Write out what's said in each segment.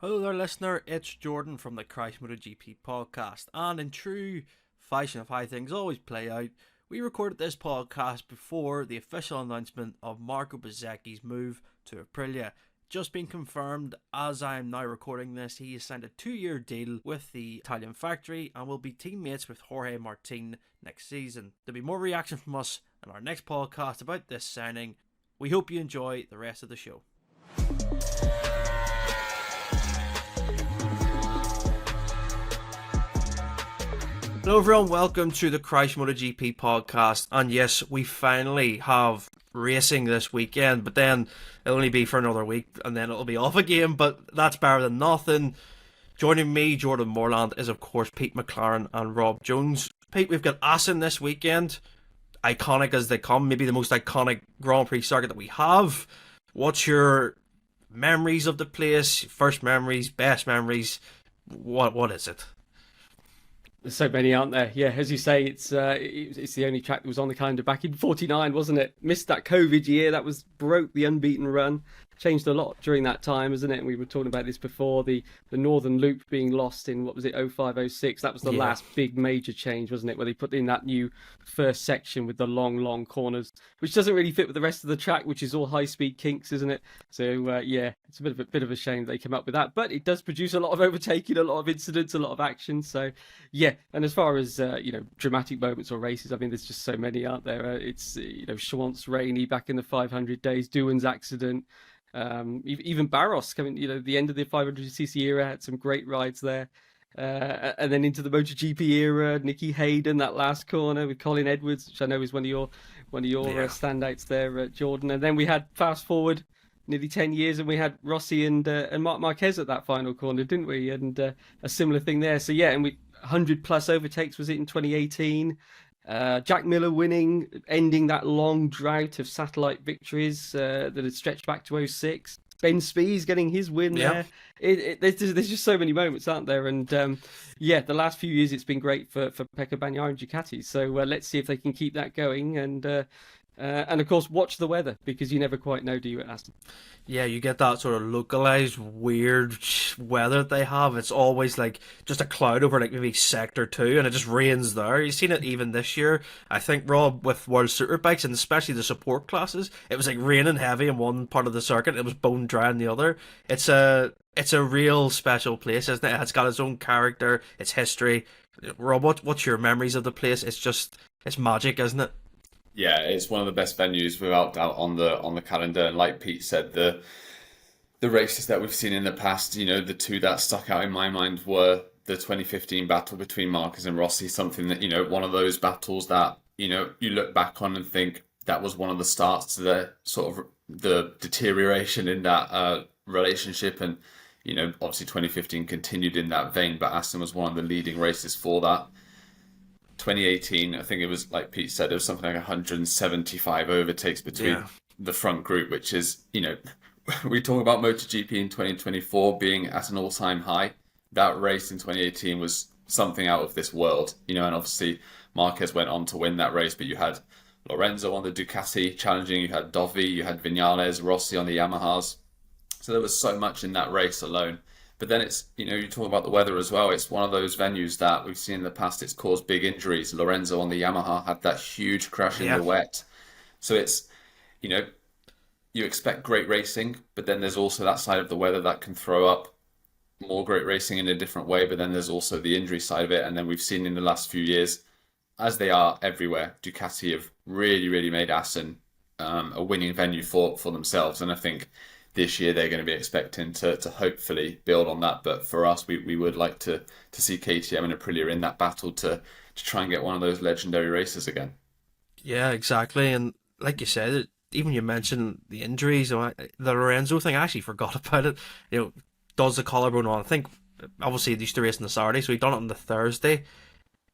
Hello there, listener. It's Jordan from the Christ MotoGP podcast, and in true fashion of how things always play out, we recorded this podcast before the official announcement of Marco Bezzecchi's move to Aprilia. Just been confirmed as I am now recording this, he has signed a 2-year deal with the Italian factory and will be teammates with Jorge Martin next season. There'll be more reaction from us in our next podcast about this signing. We hope you enjoy the rest of the show. Hello everyone, welcome to the Christ MotoGP podcast, and yes, we finally have racing this weekend, but then it'll only be for another week and then it'll be off again, but that's better than nothing. Joining me, Jordan Morland, is of course Pete McLaren and Rob Jones. Pete, we've got Assen this weekend, iconic as they come, maybe the most iconic Grand Prix circuit that we have. What's your memories of the place, first memories, best memories, what is it? There's so many, aren't there? Yeah, as you say, it's the only track that was on the calendar back in '49, wasn't it? Missed that COVID year. That broke the unbeaten run. Changed a lot during that time, isn't it? And we were talking about this before, the Northern Loop being lost in, what was it, 05, 06. That was the last big major change, wasn't it? Where they put in that new first section with the long corners, which doesn't really fit with the rest of the track, which is all high-speed kinks, isn't it? So, yeah, it's a bit of a shame they came up with that. But it does produce a lot of overtaking, a lot of incidents, a lot of action. So, yeah. And as far as, dramatic moments or races, I mean, there's just so many, aren't there? It's, Schwantz, Rainey back in the 500 days, Doohan's accident. Even Barros coming, the end of the 500cc era had some great rides there, and then into the MotoGP era, Nicky Hayden, that last corner with Colin Edwards, which I know is one of your standouts there, Jordan. And then we had fast forward nearly 10 years, and we had Rossi and Marc Marquez at that final corner, didn't we? And a similar thing there. So yeah, and 100 plus overtakes was it in 2018. Jack Miller winning, ending that long drought of satellite victories that had stretched back to '06. Ben Spies getting his win there. There's just so many moments, aren't there? And the last few years it's been great for Pecco Bagnaia and Ducati. So let's see if they can keep that going. And of course, watch the weather, because you never quite know, do you, at Aston? Yeah, you get that sort of localized weird weather that they have. It's always like just a cloud over like maybe sector 2 and it just rains there. You've seen it even this year. I think, Rob, with World Superbikes and especially the support classes, it was like raining heavy in one part of the circuit. It was bone dry in the other. It's a real special place, isn't it? It's got its own character, its history. Rob, what's your memories of the place? It's magic, isn't it? Yeah, it's one of the best venues without doubt on the calendar. And like Pete said, the races that we've seen in the past, the two that stuck out in my mind were the 2015 battle between Marquez and Rossi, something that, one of those battles that, you look back on and think that was one of the starts to the sort of the deterioration in that relationship. And, obviously 2015 continued in that vein, but Assen was one of the leading races for that. 2018, I think it was, like Pete said, it was something like 175 overtakes between the front group, which is, we talk about MotoGP in 2024 being at an all-time high. That race in 2018 was something out of this world, and obviously Marquez went on to win that race, but you had Lorenzo on the Ducati challenging, you had Dovi, you had Vinales, Rossi on the Yamahas. So there was so much in that race alone. But then it's, you talk about the weather as well. It's one of those venues that we've seen in the past, it's caused big injuries. Lorenzo on the Yamaha had that huge crash in the wet. So it's, you expect great racing, but then there's also that side of the weather that can throw up more great racing in a different way. But then there's also the injury side of it. And then we've seen in the last few years, as they are everywhere, Ducati have really, really made Assen a winning venue for themselves. And I think this year they're going to be expecting to hopefully build on that. But for us, we would like to see KTM and Aprilia in that battle to try and get one of those legendary races again. Yeah, exactly. And like you said, even you mentioned the injuries, the Lorenzo thing, I actually forgot about it. Does the collarbone on? I think obviously they used to race on the Saturday, so he done it on the Thursday.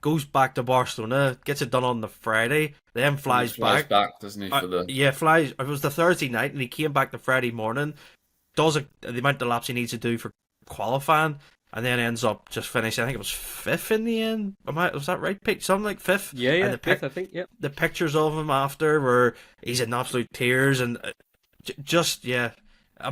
Goes back to Barcelona, gets it done on the Friday, then flies back, doesn't he? Flies. It was the Thursday night, and he came back the Friday morning. Does the amount of laps he needs to do for qualifying, and then ends up just finishing. I think it was fifth in the end. Was that right? Something like fifth. Yeah, fifth. I think. Yeah. The pictures of him after, where he's in absolute tears, and just a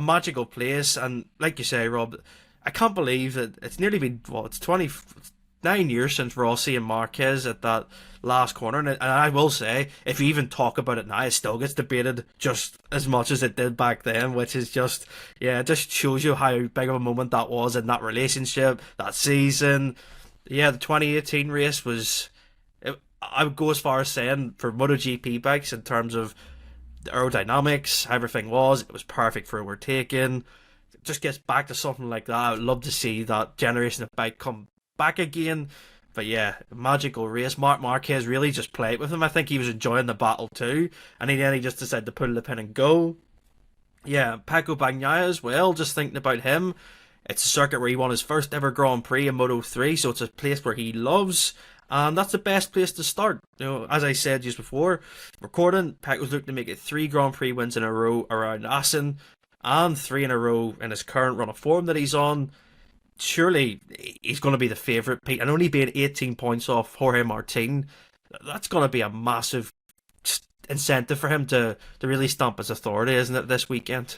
magical place. And like you say, Rob, I can't believe that it's nearly been, it's 29 years since Rossi and Marquez at that last corner. And I will say, if you even talk about it now, it still gets debated just as much as it did back then, which is just, yeah, it just shows you how big of a moment that was in that relationship, that season. Yeah, the 2018 race was, I would go as far as saying, for MotoGP bikes, in terms of the aerodynamics, everything it was perfect for overtaking. It just gets back to something like that. I would love to see that generation of bike come back again. But yeah, magical race. Marc Marquez really just played with him. I think he was enjoying the battle too, and then he just decided to pull the pin and go. Yeah, Pecco Bagnaia as well, just thinking about him. It's a circuit where he won his first ever Grand Prix in Moto 3, so it's a place where he loves, and that's the best place to start. You know, as I said just before recording, Pecco's looking to make it 3 Grand Prix wins in a row around Assen, and 3 in a row in his current run of form that he's on. Surely he's going to be the favourite, Pete, and only being 18 points off Jorge Martin, that's going to be a massive incentive for him to really stamp his authority, isn't it, this weekend?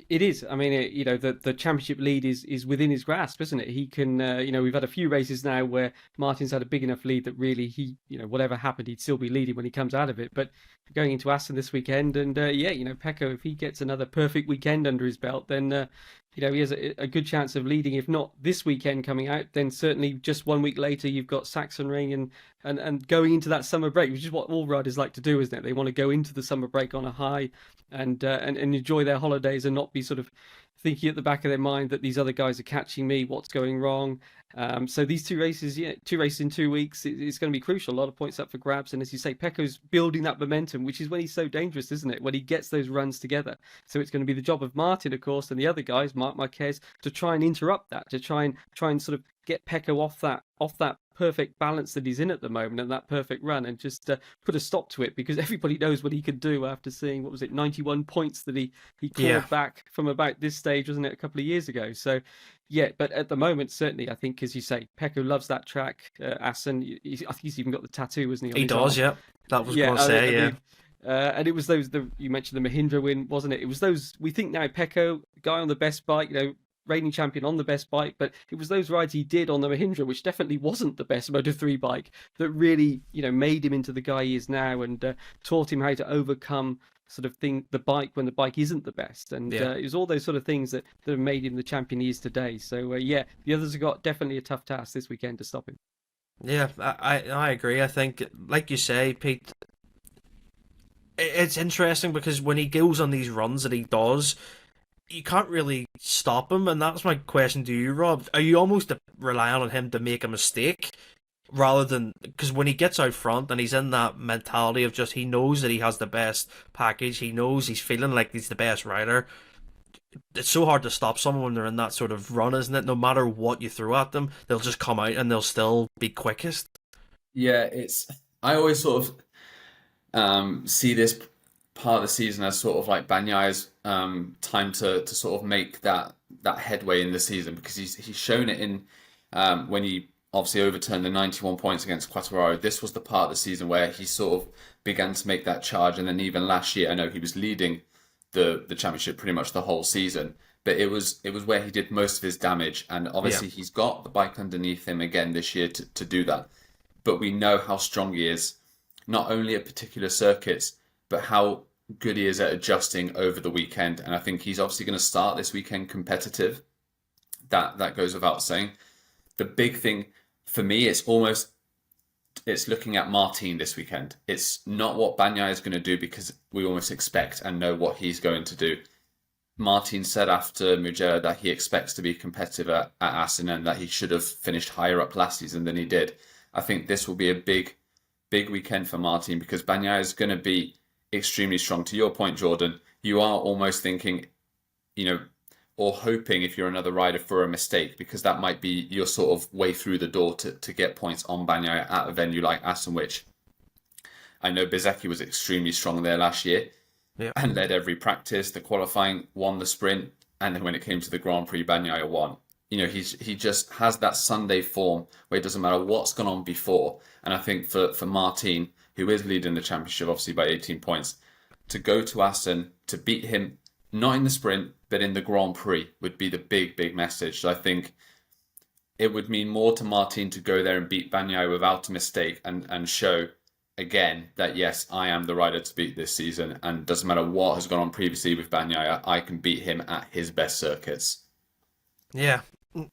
It is. I mean, the championship lead is within his grasp, isn't it? He can, we've had a few races now where Martin's had a big enough lead that really he, whatever happened, he'd still be leading when he comes out of it. But going into Assen this weekend, and Pecco, if he gets another perfect weekend under his belt, then he has a good chance of leading. If not this weekend coming out, then certainly just 1 week later you've got Sachsenring and going into that summer break, which is what all riders like to do, isn't it? They want to go into the summer break on a high and enjoy their holidays and not be sort of thinking at the back of their mind that these other guys are catching me, what's going wrong. So these 2 races, 2 races in 2 weeks, it's going to be crucial. A lot of points up for grabs. And as you say, Pecco's building that momentum, which is when he's so dangerous, isn't it? When he gets those runs together. So it's going to be the job of Martin, of course, and the other guys, Marc Marquez, to try and interrupt that, to try and sort of get Pecco off that perfect balance that he's in at the moment and that perfect run, and just put a stop to it, because everybody knows what he can do after seeing, 91 points that he clawed back from about this stage, wasn't it, a couple of years ago. So yeah, but at the moment, certainly, I think, as you say, Pecco loves that track. Assen, I think he's even got the tattoo, wasn't he? He does, yeah. That was going to say, yeah. And it was those, you mentioned the Mahindra win, wasn't it? It was those, we think now, Pecco, guy on the best bike, reigning champion on the best bike, but it was those rides he did on the Mahindra, which definitely wasn't the best Moto3 bike, that really, made him into the guy he is now, and taught him how to overcome sort of the bike when the bike isn't the best. And it was all those sort of things that have made him the champion he is today. So the others have got definitely a tough task this weekend to stop him. Yeah, I agree. I think, like you say, Pete, it's interesting because when he goes on these runs that he does, you can't really stop him, and that's my question to you, Rob. Are you almost relying on him to make a mistake rather than, because when he gets out front and he's in that mentality of just, he knows that he has the best package, he knows he's feeling like he's the best rider, it's so hard to stop someone when they're in that sort of run, isn't it? No matter what you throw at them, they'll just come out and they'll still be quickest. Yeah, I always sort of see this part of the season as sort of like Bagnaia's time to sort of make that headway in the season, because he's shown it in when he obviously overturned the 91 points against Quartararo. This was the part of the season where he sort of began to make that charge, and then even last year, I know he was leading the championship pretty much the whole season, but it was where he did most of his damage, and obviously he's got the bike underneath him again this year to do that. But we know how strong he is, not only at particular circuits, but how good he is at adjusting over the weekend. And I think he's obviously going to start this weekend competitive. That goes without saying. The big thing for me, it's looking at Martin this weekend. It's not what Bagnaia is going to do, because we almost expect and know what he's going to do. Martin said after Mugello that he expects to be competitive at Assen, and that he should have finished higher up last season than he did. I think this will be a big weekend for Martin, because Bagnaia is going to be extremely strong. To your point, Jordan, you are almost thinking, or hoping, if you're another rider, for a mistake, because that might be your sort of way through the door to get points on Bagnaia at a venue like Assen, which I know Bezzecchi was extremely strong there last year and led every practice, the qualifying, won the sprint, and then when it came to the Grand Prix, Bagnaia won. He just has that Sunday form where it doesn't matter what's gone on before. And I think for Martin, who is leading the championship obviously by 18 points, to go to Assen, to beat him, not in the sprint, but in the Grand Prix would be the big message. So I think it would mean more to Martin to go there and beat Bagnaia without a mistake and show again that, yes, I am the rider to beat this season. And doesn't matter what has gone on previously with Bagnaia, I can beat him at his best circuits. Yeah.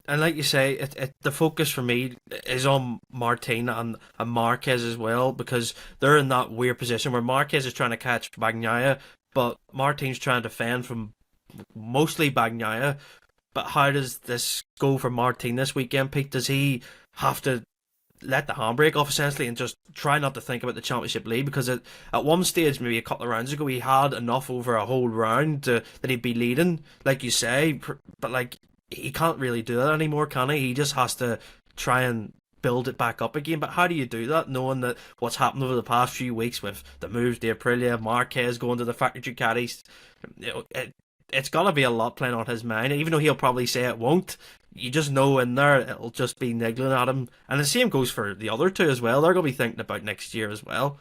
And like you say, the focus for me is on Martin and Marquez as well, because they're in that weird position where Marquez is trying to catch Bagnaia, but Martin's trying to defend from mostly Bagnaia. But how does this go for Martin this weekend, Pete? Does he have to let the handbrake off essentially and just try not to think about the championship lead? Because at one stage, maybe a couple of rounds ago, he had enough over a whole round that he'd be leading, like you say, but like, he can't really do that anymore, can he? He just has to try and build it back up again. But how do you do that, knowing that what's happened over the past few weeks with the moves, the Aprilia, Marquez going to the factory Ducatis? It's going to be a lot playing on his mind, even though he'll probably say it won't. You just know in there it'll just be niggling at him. And the same goes for the other two as well. They're going to be thinking about next year as well.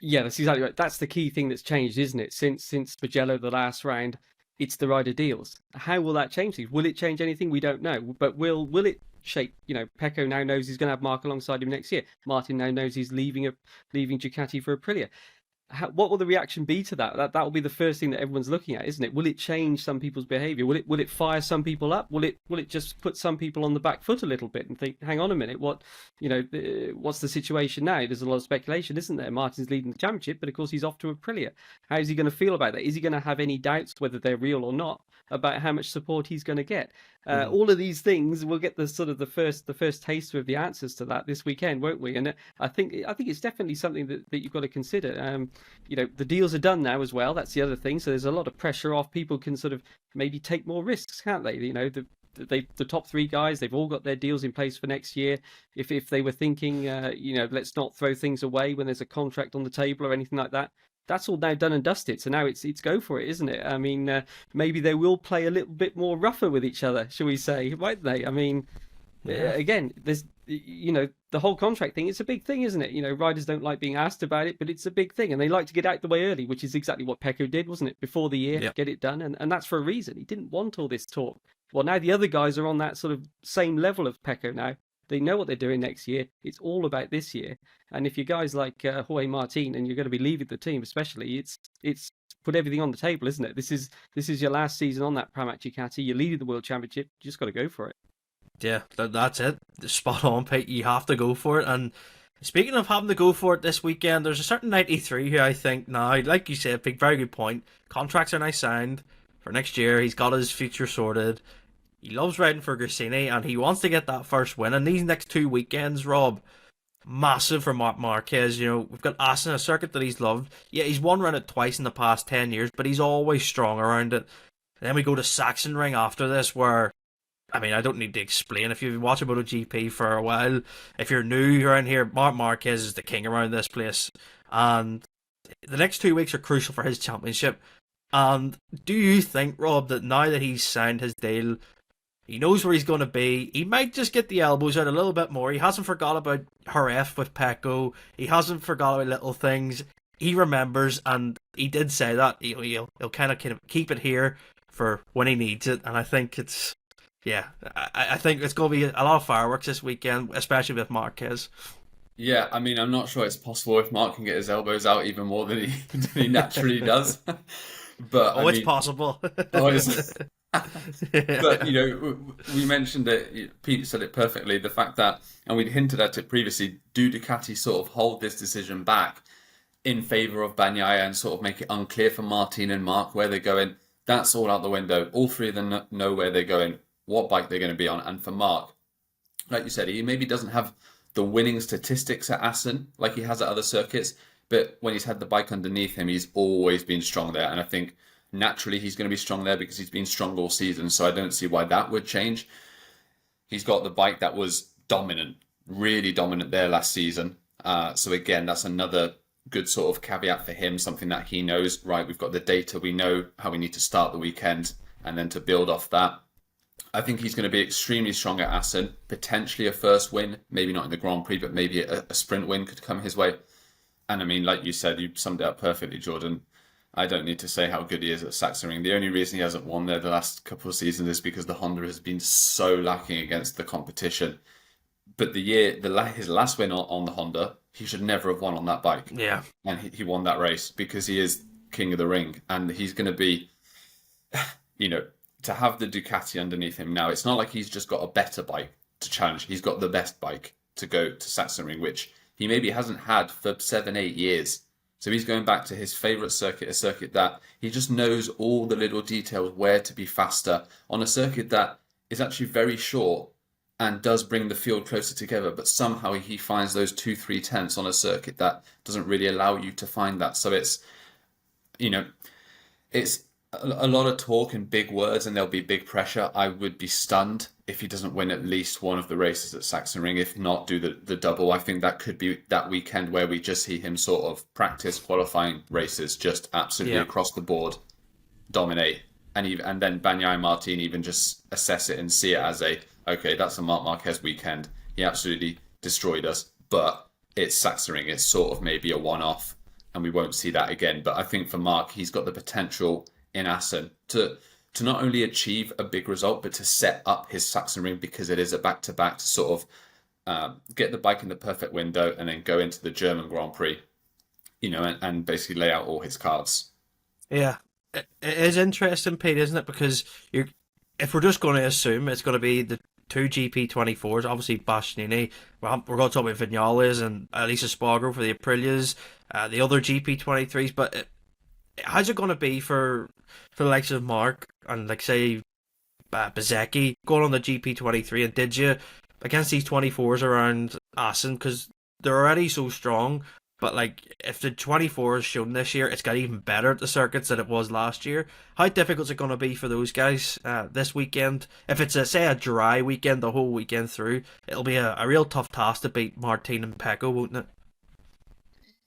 Yeah, that's exactly right. That's the key thing that's changed, isn't it? Since Mugello, the last round, it's the rider deals. How will that change things? Will it change anything? We don't know. But will it shape? Pecco now knows he's going to have Marc alongside him next year. Martin now knows he's leaving Ducati for Aprilia. What will the reaction be to that? That will be the first thing that everyone's looking at, isn't it? Will it change some people's behaviour? Will it fire some people up? Will it just put some people on the back foot a little bit and think, hang on a minute, what's the situation now? There's a lot of speculation, isn't there? Martin's leading the championship, but of course he's off to Aprilia. How is he going to feel about that? Is he going to have any doubts whether they're real or not about how much support he's going to get? All of these things, we'll get the first taster of the answers to that this weekend, won't we? And I think it's definitely something that you've got to consider. The deals are done now as well. That's the other thing. So there's a lot of pressure off. People can sort of maybe take more risks, can't they? The top three guys, they've all got their deals in place for next year. If they were thinking, let's not throw things away when there's a contract on the table or anything like that, that's all now done and dusted. So now it's go for it, isn't it? I mean, maybe they will play a little bit more rougher with each other, shall we say, won't they? I mean, again, there's the whole contract thing. It's a big thing, isn't it? Riders don't like being asked about it, but it's a big thing, and they like to get out the way early, which is exactly what Pecco did, wasn't it? Before the year, get it done, and that's for a reason. He didn't want all this talk. Well, now the other guys are on that sort of same level of Pecco now. They know what they're doing next year. It's all about this year. And if you're guys like Jorge Martin and you're going to be leaving the team, especially, it's put everything on the table, isn't it? This is your last season on that Pramac Ducati. You're leading the World Championship. You just got to go for it. Yeah, that's it. Spot on, Pete. You have to go for it. And speaking of having to go for it this weekend, there's a certain 93 who I think now, like you said, Pete, very good point. Contracts are now signed for next year. He's got his future sorted. He loves riding for Gresini, and he wants to get that first win. And these next 2 weekends, Rob, massive for Marc Marquez. We've got Assen, a circuit that he's loved. Yeah, he's won around it twice in the past 10 years, but he's always strong around it. And then we go to Sachsenring after this, where, I mean, I don't need to explain. If you've been watching MotoGP for a while, if you're new around here, Marc Marquez is the king around this place. And the next 2 weeks are crucial for his championship. And do you think, Rob, that now that he's signed his deal, he knows where he's going to be, he might just get the elbows out a little bit more? He hasn't forgot about Jerez with Pecco. He hasn't forgot about little things. He remembers, and he did say that. He'll kind of keep it here for when he needs it. And I think it's... Yeah, I think it's going to be a lot of fireworks this weekend, especially with Marquez. Yeah, I mean, I'm not sure it's possible if Marc can get his elbows out even more than he naturally does. But it's possible. But, we mentioned it, Pete said it perfectly, the fact that, and we'd hinted at it previously, do Ducati sort of hold this decision back in favour of Bagnaia and sort of make it unclear for Martin and Marc where they're going? That's all out the window. All three of them know where they're going, what bike they're going to be on. And for Marc, like you said, he maybe doesn't have the winning statistics at Assen like he has at other circuits, but when he's had the bike underneath him, he's always been strong there. And I think naturally he's going to be strong there because he's been strong all season, so I don't see why that would change. He's got the bike that was dominant, really dominant there last season. So again, that's another good sort of caveat for him, something that he knows, right, we've got the data, we know how we need to start the weekend, and then to build off that. I think he's going to be extremely strong at Assen, potentially a first win, maybe not in the Grand Prix, but maybe a sprint win could come his way. And I mean, like you said, you summed it up perfectly, Jordan. I don't need to say how good he is at Sachsenring. The only reason he hasn't won there the last couple of seasons is because the Honda has been so lacking against the competition. But his last win on the Honda, he should never have won on that bike. Yeah. And he won that race because he is king of the ring. And he's going to be, to have the Ducati underneath him now, it's not like he's just got a better bike to challenge. He's got the best bike to go to Sachsenring, which he maybe hasn't had for 7-8 years. So he's going back to his favourite circuit, a circuit that he just knows all the little details, where to be faster, on a circuit that is actually very short and does bring the field closer together, but somehow he finds those 2-3 tenths on a circuit that doesn't really allow you to find that. So it's a lot of talk and big words, and there'll be big pressure. I would be stunned if he doesn't win at least one of the races at Sachsenring, if not do the double. I think that could be that weekend where we just see him sort of practice qualifying races, just absolutely across the board, dominate. And then Bagnaia and Martin even just assess it and see it as okay, that's a Marc Marquez weekend. He absolutely destroyed us, but it's Sachsenring. It's sort of maybe a one-off, and we won't see that again. But I think for Marc, he's got the potential in Assen to not only achieve a big result, but to set up his Sachsenring, because it is a back-to-back, to sort of get the bike in the perfect window and then go into the German Grand Prix, and basically lay out all his cards. Yeah. It is interesting, Pete, isn't it? Because if we're just going to assume it's going to be the two GP24s, obviously Bastianini, we're going to talk about Viñales and Elisa Spargo for the Aprilias, the other GP23s, but how's it going to be for the likes of Marc and, like, say, Bezzecchi going on the GP23? And did you, against these 24s around Assen, because they're already so strong, but, like, if the 24 is shown this year, it's got even better at the circuits than it was last year. How difficult is it going to be for those guys this weekend? If it's, a dry weekend, the whole weekend through, it'll be a real tough task to beat Martin and Pecco, won't it?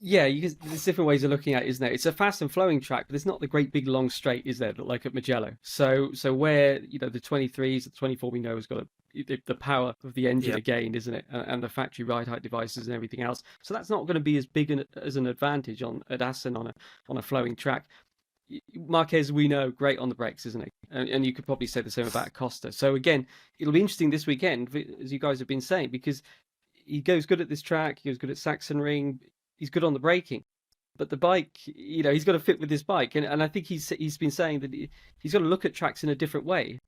Yeah, there's different ways of looking at it, isn't there? It's a fast and flowing track, but it's not the great big long straight, is there, like at Mugello? So where, the 23s, the 24 we know has got the power of the engine again, isn't it? And the factory ride height devices and everything else. So that's not going to be as big as an advantage at Assen on a flowing track. Marquez, we know, great on the brakes, isn't he? And you could probably say the same about Costa. So again, it'll be interesting this weekend, as you guys have been saying, because he goes good at this track, he goes good at Sachsenring, he's good on the braking, but the bike, he's got to fit with this bike, and I think he's been saying that he's got to look at tracks in a different way.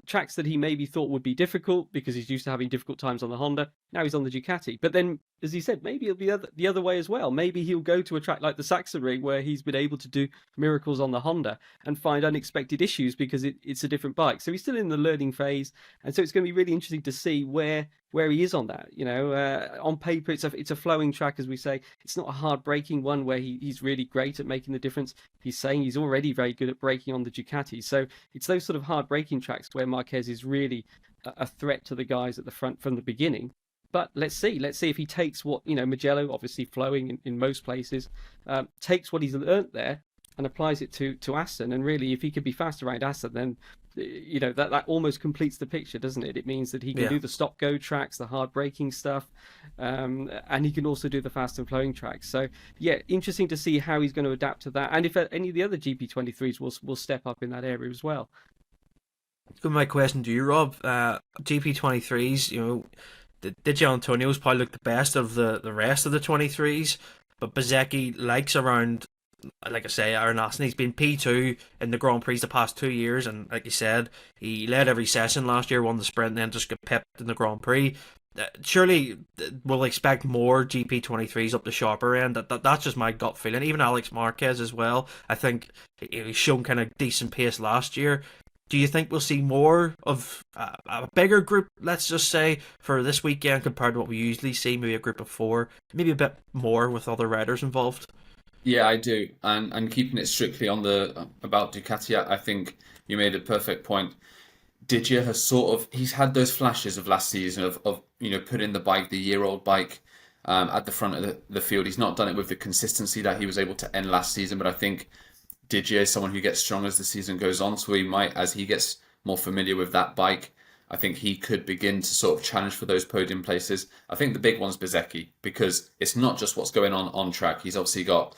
Tracks that he maybe thought would be difficult because he's used to having difficult times on the Honda. Now he's on the Ducati. But then, as he said, maybe it'll be the other way as well. Maybe he'll go to a track like the Sachsenring where he's been able to do miracles on the Honda and find unexpected issues because it's a different bike. So he's still in the learning phase, and so it's going to be really interesting to see where he is on that. On paper, it's a flowing track, as we say. It's not a hard braking one where he's really great at making the difference. He's saying he's already very good at braking on the Ducati. So it's those sort of hard braking tracks where Marquez is really a threat to the guys at the front from the beginning. But let's see if he takes what, Mugello, obviously flowing in most places, takes what he's learnt there and applies it to Assen. And really, if he could be fast around Assen, then that almost completes the picture, doesn't it? It means that he can do the stop-go tracks, the hard braking stuff, and he can also do the fast and flowing tracks. So yeah, interesting to see how he's going to adapt to that, and if any of the other GP23s will step up in that area as well. My question to you, Rob, GP23s, Di Antonio's probably looked the best of the rest of the 23s, but Bezzecchi likes around, like I say, Aaron Assen. He's been P2 in the Grand Prix the past 2 years, and like you said, he led every session last year, won the sprint, and then just got pipped in the Grand Prix. Surely we'll expect more GP23s up the sharper end. That's just my gut feeling. Even Alex Marquez as well. I think he's shown kind of decent pace last year. Do you think we'll see more of a bigger group, let's just say, for this weekend compared to what we usually see? Maybe a group of 4, maybe a bit more with other riders involved? Yeah, I do. And keeping it strictly about Ducati, I think you made a perfect point. Didier has he's had those flashes of last season of putting the year-old bike at the front of the field. He's not done it with the consistency that he was able to end last season, but I think Didier is someone who gets stronger as the season goes on, so he might, as he gets more familiar with that bike, I think he could begin to sort of challenge for those podium places. I think the big one's Bezzecchi, because it's not just what's going on track. He's obviously got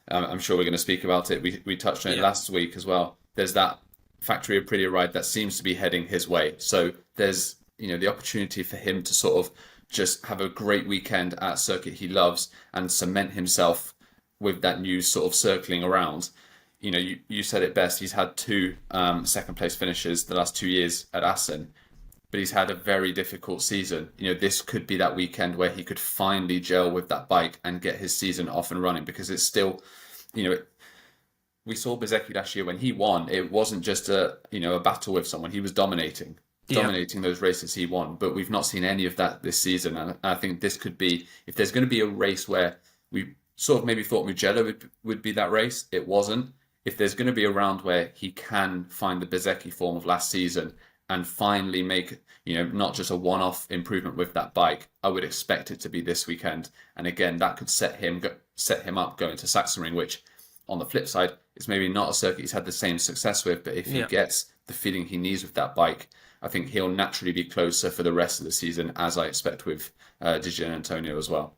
I'm sure we're going to speak about it. We touched on it last week as well. There's that factory Aprilia ride that seems to be heading his way. So there's the opportunity for him to sort of just have a great weekend at a circuit he loves and cement himself with that news sort of circling around. You said it best. He's had 2 second place finishes the last 2 years at Assen, but he's had a very difficult season. This could be that weekend where he could finally gel with that bike and get his season off and running, because it's still, we saw Bezzecchi last year when he won. It wasn't just a battle with someone. He was dominating those races he won, but we've not seen any of that this season. And I think this could be, if there's going to be a race where we sort of maybe thought Mugello would be that race, it wasn't. If there's going to be a round where he can find the Bezzecchi form of last season and finally make, not just a one-off improvement with that bike, I would expect it to be this weekend. And again, that could set him up going to Sachsenring, which on the flip side is maybe not a circuit he's had the same success with, but if he gets the feeling he needs with that bike, I think he'll naturally be closer for the rest of the season, as I expect with Di Giannantonio as well.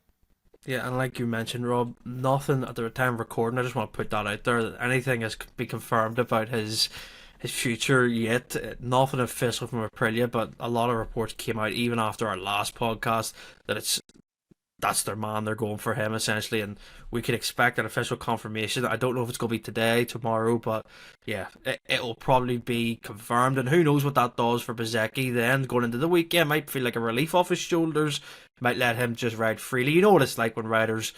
Yeah, and like you mentioned, Rob, nothing at the time of recording, I just want to put that out there, that anything has been confirmed about his future yet. Nothing official from Aprilia, but a lot of reports came out even after our last podcast that that's their man, they're going for him essentially, and we could expect an official confirmation. I don't know if it's going to be today, tomorrow, but yeah, it'll probably be confirmed, and who knows what that does for Bezzecchi then going into the weekend. Might feel like a relief off his shoulders, might let him just ride freely. You know what it's like when riders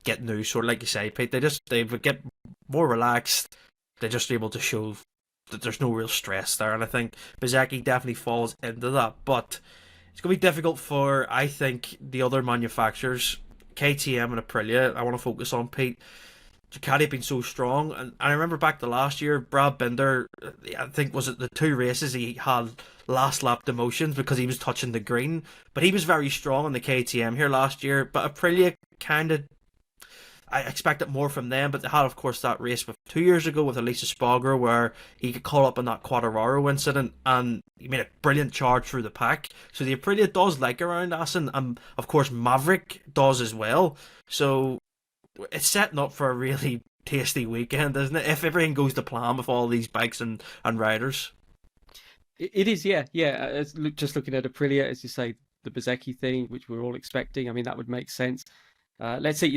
get news, sort of like you say, Pete, they would get more relaxed, they're just able to show that there's no real stress there, and I think Bezzecchi definitely falls into that. But it's going to be difficult for, I think, the other manufacturers, KTM and Aprilia. I want to focus on, Pete. Ducati have been so strong, and I remember back to last year, Brad Binder, I think, was it the 2 races he had last lap demotions because he was touching the green, but he was very strong on the KTM here last year. But Aprilia kind of, I expected more from them, but they had, of course, that race with 2 years ago with Elisa Spogger where he got caught up in that Quartararo incident and he made a brilliant charge through the pack. So the Aprilia does like around Assen, and of course Maverick does as well. So it's setting up for a really tasty weekend, isn't it? If everything goes to plan with all these bikes and riders. It is, yeah. Just looking at Aprilia, as you say, the Bezzecchi thing, which we're all expecting, I mean, that would make sense. Let's say,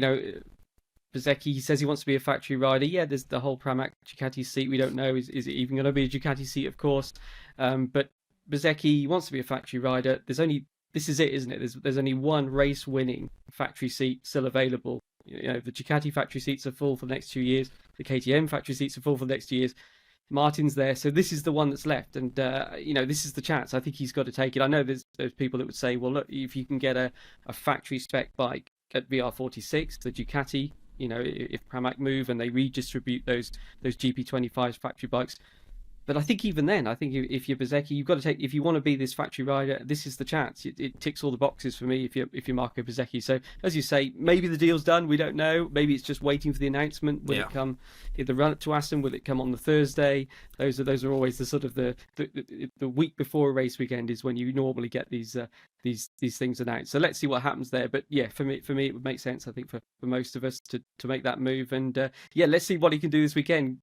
Bezzecchi, he says he wants to be a factory rider. Yeah, there's the whole Pramac Ducati seat. We don't know. Is it even going to be a Ducati seat, of course? But Bezzecchi wants to be a factory rider. This is it, isn't it? There's only one race-winning factory seat still available. The Ducati factory seats are full for the next 2 years. The KTM factory seats are full for the next 2 years. Martin's there, so this is the one that's left, and this is the chance. I think he's got to take it. I know there's people that would say, well, look, if you can get a factory spec bike at VR46, the Ducati, if Pramac move and they redistribute those GP25 factory bikes. But I think even then, if you're Bezzecchi, you've got to take, if you want to be this factory rider, this is the chance. It ticks all the boxes for me if you're Marco Bezzecchi. So as you say, maybe the deal's done. We don't know. Maybe it's just waiting for the announcement. Will it come in the run up to Assen? Will it come on the Thursday? Those are always the sort of the week before a race weekend is when you normally get these things announced. So let's see what happens there. But yeah, for me it would make sense, I think, for most of us to make that move. And let's see what he can do this weekend.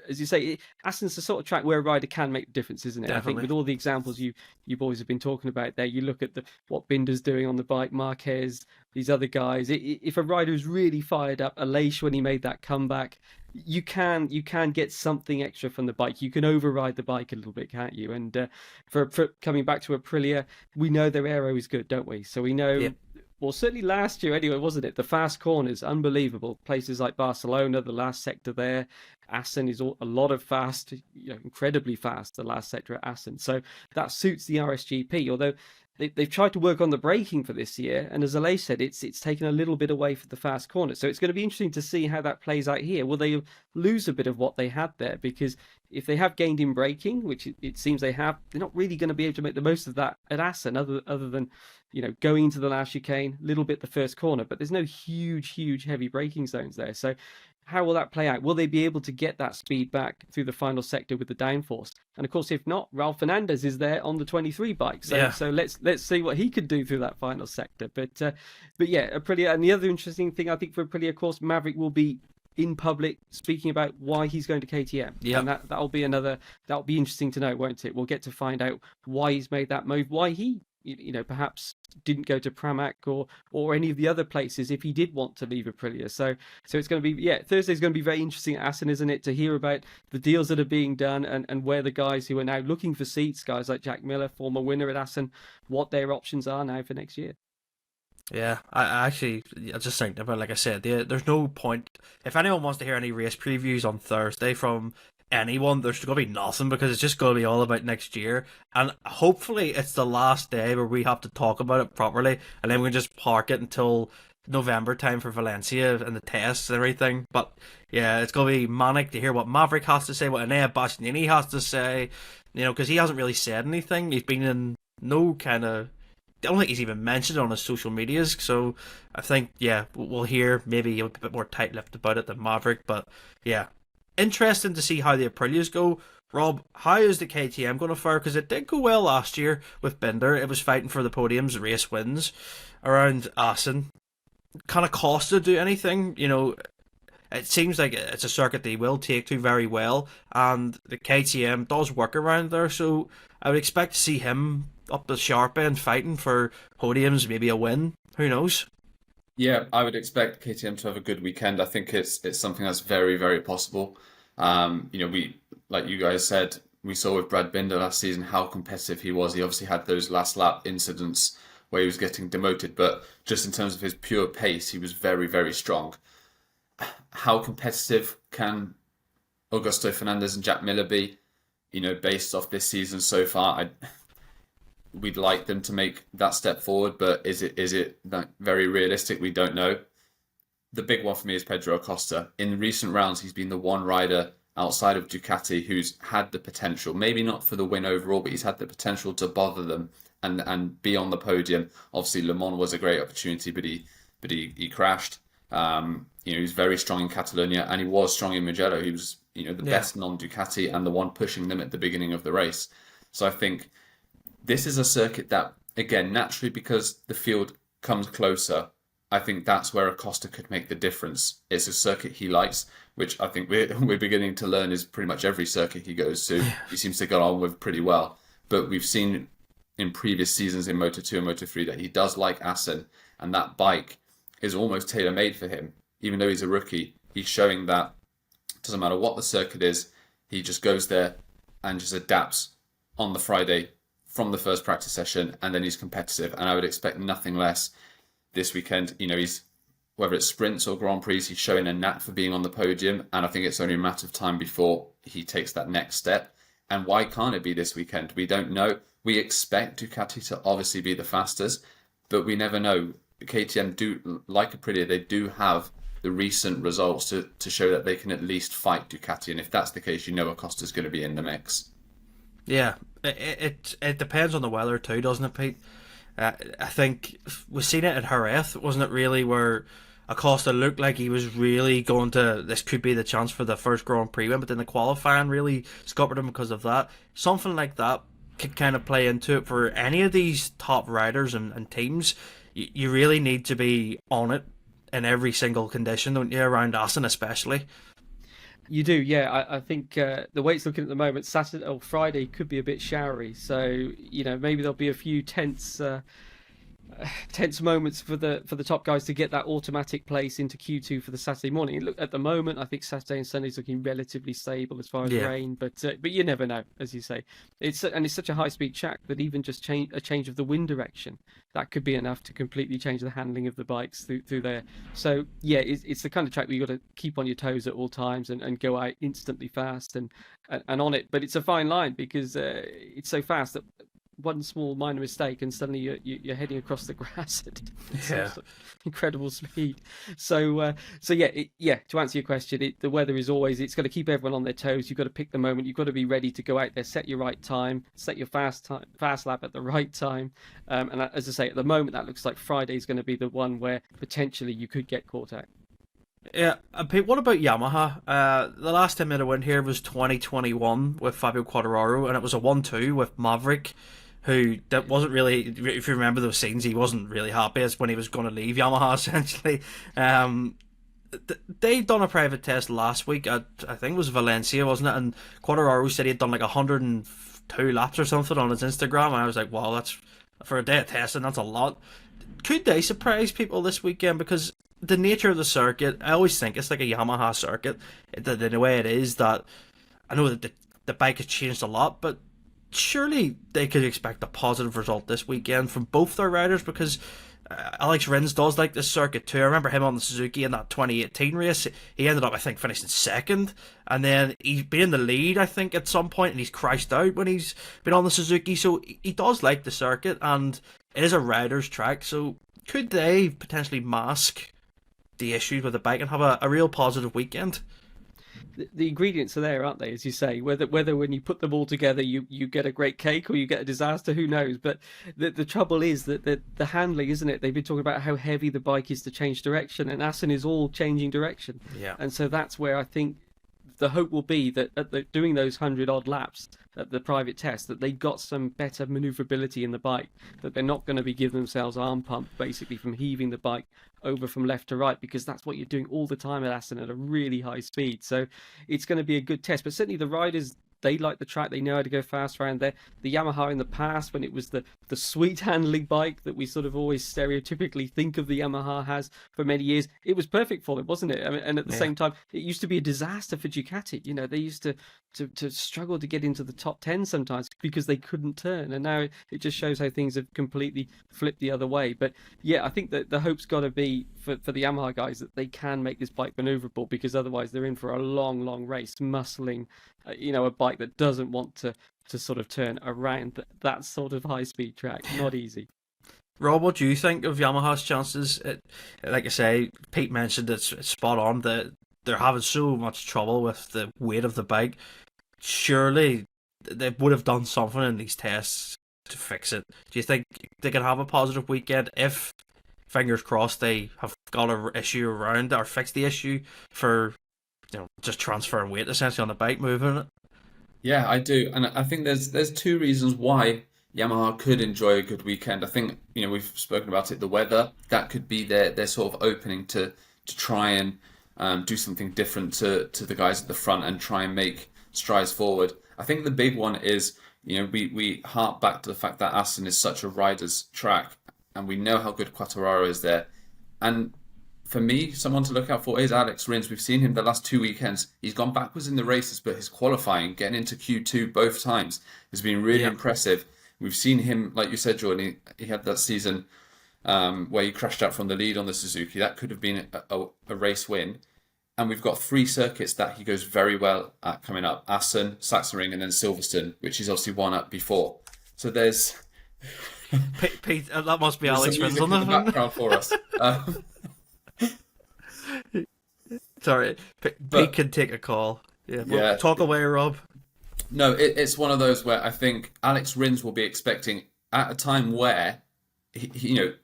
As you say, Assen's the sort of track where a rider can make a difference, isn't it? Definitely. I think with all the examples you've always been talking about there, you look at what Binder's doing on the bike, Marquez, these other guys. If a rider is really fired up, Aleix when he made that comeback, you can get something extra from the bike. You can override the bike a little bit, can't you? And for coming back to Aprilia, we know their aero is good, don't we? So we know. Yep. Well, certainly last year anyway, wasn't it? The fast corners, unbelievable. Places like Barcelona, the last sector there. Assen is a lot of fast, incredibly fast, the last sector at Assen. So that suits the RSGP, although they've tried to work on the braking for this year. And as Aleix said, it's taken a little bit away from the fast corners. So it's going to be interesting to see how that plays out here. Will they lose a bit of what they had there? Because if they have gained in braking, which it seems they have, they're not really going to be able to make the most of that at Assen other than going into the last chicane, a little bit the first corner, but there's no huge heavy braking zones there. So how will that play out? Will they be able to get that speed back through the final sector with the downforce? And of course, if not, Ralph Fernandez is there on the 23 bike. So let's see what he could do through that final sector. But yeah, Aprilia. And the other interesting thing I think for Aprilia, of course, Maverick will be in public speaking about why he's going to KTM. Yeah, and that'll be interesting to know, won't it? We'll get to find out why he's made that move, why he perhaps didn't go to Pramac or any of the other places if he did want to leave Aprilia. So it's going to be, Thursday's going to be very interesting at Assen, isn't it, to hear about the deals that are being done and where the guys who are now looking for seats, guys like Jack Miller, former winner at Assen, what their options are now for next year. Yeah, I just think about, like I said, there's no point. If anyone wants to hear any race previews on Thursday from anyone, there's going to be nothing, because it's just going to be all about next year. And hopefully it's the last day where we have to talk about it properly, and then we can just park it until November time for Valencia and the tests and everything. But yeah, it's going to be manic to hear what Maverick has to say, what Enea Bastianini has to say, because he hasn't really said anything. He's been in no kind of... I don't think he's even mentioned it on his social medias, so I think, we'll hear maybe a bit more tight-lipped about it than Maverick. But yeah, interesting to see how the Aprilias go. Rob, how is the KTM going to fare? Because it did go well last year with Binder. It was fighting for the podiums, race wins around Assen. Kind of cost to do anything, It seems like it's a circuit they will take to very well, and the KTM does work around there, so I would expect to see him up the sharp end fighting for podiums, maybe a win. Who knows? Yeah, I would expect KTM to have a good weekend. I think it's something that's very, very possible. We, like you guys said, we saw with Brad Binder last season how competitive he was. He obviously had those last lap incidents where he was getting demoted, but just in terms of his pure pace, he was very, very strong. How competitive can Augusto Fernandez and Jack Miller be? Based off this season so far, we'd like them to make that step forward, but is it very realistic? We don't know. The big one for me is Pedro Acosta. In recent rounds, he's been the one rider outside of Ducati who's had the potential, maybe not for the win overall, but he's had the potential to bother them and be on the podium. Obviously, Le Mans was a great opportunity, but he crashed. He was very strong in Catalonia, and he was strong in Mugello. He was, the best non-Ducati and the one pushing them at the beginning of the race. So I think this is a circuit that, again, naturally, because the field comes closer, I think that's where Acosta could make the difference. It's a circuit he likes, which I think we're beginning to learn is pretty much every circuit he goes to, he seems to get on with pretty well. But we've seen in previous seasons in Moto2 and Moto3 that he does like Assen, and that bike is almost tailor-made for him. Even though he's a rookie, he's showing that it doesn't matter what the circuit is, he just goes there and just adapts on the Friday from the first practice session, and then he's competitive. And I would expect nothing less this weekend. He's, whether it's sprints or Grand Prix, he's showing a knack for being on the podium, and I think it's only a matter of time before he takes that next step. And why can't it be this weekend? We don't know. We expect Ducati to obviously be the fastest, but we never know. KTM do, like Aprilia, they do have the recent results to show that they can at least fight Ducati, and if that's the case, Acosta's going to be in the mix. Yeah, it depends on the weather too, doesn't it, Pete? I think we've seen it at Jerez, wasn't it, really, where Acosta looked like he was really going to, this could be the chance for the first Grand Prix win, but then the qualifying really scuppered him because of that. Something like that could kind of play into it for any of these top riders and teams. You really need to be on it in every single condition, don't you, around Assen especially? You do, yeah. I think the way it's looking at the moment, Saturday or Friday could be a bit showery. So maybe there'll be a few tense moments for the top guys to get that automatic place into Q2 for the Saturday morning. Look, at the moment, I think Saturday and Sunday's looking relatively stable as far as rain, but you never know, as you say. It's such a high speed track that even just a change of the wind direction, that could be enough to completely change the handling of the bikes through there. So yeah, it's the kind of track where you got to keep on your toes at all times and go out instantly fast and on it. But it's a fine line because it's so fast that one small minor mistake and suddenly you're heading across the grass at incredible speed. So to answer your question, the weather is always, it's got to keep everyone on their toes. You've got to pick the moment. You've got to be ready to go out there, set your right time, set your fast lap at the right time. And as I say, at the moment, that looks like Friday is going to be the one where potentially you could get caught out. Yeah, and Pete, what about Yamaha? The last time they had a win here was 2021 with Fabio Quartararo, and it was a 1-2 with Maverick, who that wasn't really, if you remember those scenes, he wasn't really happy as when he was going to leave Yamaha, essentially. They done a private test last week at, I think it was Valencia, wasn't it? And Quartararo said he had done like 102 laps or something on his Instagram, and I was like, wow, that's for a day of testing, that's a lot. Could they surprise people this weekend? Because the nature of the circuit, I always think it's like a Yamaha circuit. The way it is, that I know that the bike has changed a lot, but surely they could expect a positive result this weekend from both their riders, because Alex Rins does like this circuit too. I remember him on the Suzuki in that 2018 race. He ended up, I think, finishing second, and then he's been in the lead, I think, at some point, and he's crashed out when he's been on the Suzuki. So he does like the circuit, and it is a rider's track. So could they potentially mask the issues with the bike and have a real positive weekend? The ingredients are there, aren't they? As you say, whether when you put them all together, you get a great cake or you get a disaster, who knows? But the trouble is that the handling, isn't it? They've been talking about how heavy the bike is to change direction, and Assen is all changing direction. Yeah. And so that's where I think the hope will be that doing those 100-odd laps at the private test, that they got some better maneuverability in the bike, that they're not going to be giving themselves arm pump basically from heaving the bike over from left to right, because that's what you're doing all the time at Assen at a really high speed. So it's going to be a good test. But certainly the riders, they like the track, they know how to go fast around there. The Yamaha in the past, when it was the sweet handling bike that we sort of always stereotypically think of the Yamaha has for many years, it was perfect for them, wasn't it? I mean, and at the same time, it used to be a disaster for Ducati. You know, they used to struggle to get into the top 10 sometimes because they couldn't turn, and now it just shows how things have completely flipped the other way. But yeah, I think that the hope's got to be for the Yamaha guys that they can make this bike maneuverable, because otherwise they're in for a long race muscling a bike that doesn't want to sort of turn around that sort of high speed track. Not easy. Rob, what do you think of Yamaha's chances? Like I say, Pete mentioned it's spot on that they're having so much trouble with the weight of the bike. Surely they would have done something in these tests to fix it. Do you think they can have a positive weekend if, fingers crossed, they have got an issue around or fixed the issue for just transferring weight essentially on the bike, moving it? Yeah, I do, and I think there's two reasons why Yamaha could enjoy a good weekend. I think we've spoken about it. The weather, that could be their sort of opening to try and do something different to the guys at the front and try and make strides forward. I think the big one is we hark back to the fact that Assen is such a rider's track, and we know how good Quartararo is there. And for me, someone to look out for is Alex Rins. We've seen him the last 2 weekends. He's gone backwards in the races, but his qualifying, getting into Q2 both times, has been really impressive. We've seen him, like you said, Jordan, he had that season where he crashed out from the lead on the Suzuki. That could have been a race win. And we've got 3 circuits that he goes very well at coming up. Assen, Sachsenring, and then Silverstone, which he's obviously won at before. So there's... Pete, that must be Alex Rins on the background for us. Sorry, Pete can take a call. Yeah, talk away, Rob. No, it's one of those where I think Alex Rins will be expecting at a time where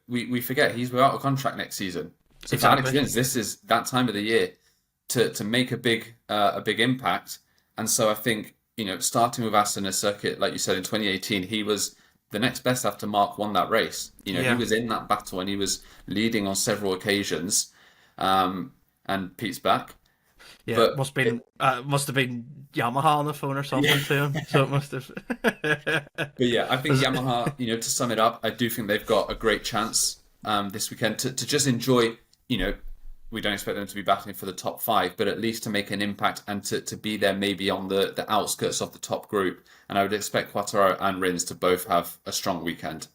we forget he's without a contract next season. So for Alex Rins, this is that time of the year to make a big impact. And so I think starting with Assen, a circuit like you said in 2018, he was the next best after Marc won that race. He was in that battle and he was leading on several occasions. And Pete's back. Yeah, but must have been Yamaha on the phone or something to him. So it must have. But yeah, I think Yamaha. To sum it up, I do think they've got a great chance this weekend to just enjoy. We don't expect them to be battling for the top 5, but at least to make an impact and to be there maybe on the outskirts of the top group. And I would expect Quartararo and Rins to both have a strong weekend.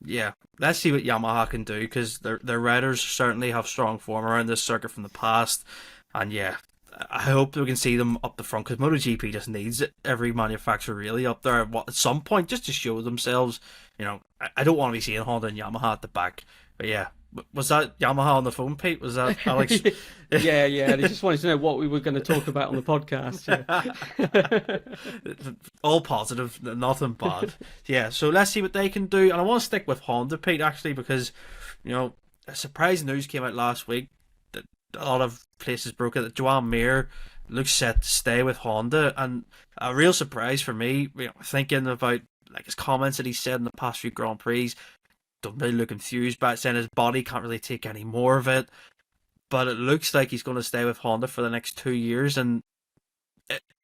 Yeah, let's see what Yamaha can do, because their riders certainly have strong form around this circuit from the past. And yeah, I hope we can see them up the front, because MotoGP just needs it. Every manufacturer really up there at some point just to show themselves. I don't want to be seeing Honda and Yamaha at the back. But yeah, was that Yamaha on the phone, Pete? Was that Alex? Yeah. They just wanted to know what we were going to talk about on the podcast. Yeah. All positive, nothing bad. Yeah, so let's see what they can do. And I want to stick with Honda, Pete, actually, because, surprising news came out last week that a lot of places broke it that Joan Mir looks set to stay with Honda. And a real surprise for me, thinking about his comments that he said in the past few Grand Prix. Don't really look enthused by it, saying his body can't really take any more of it. but it looks like he's going to stay with Honda for the next 2 years, and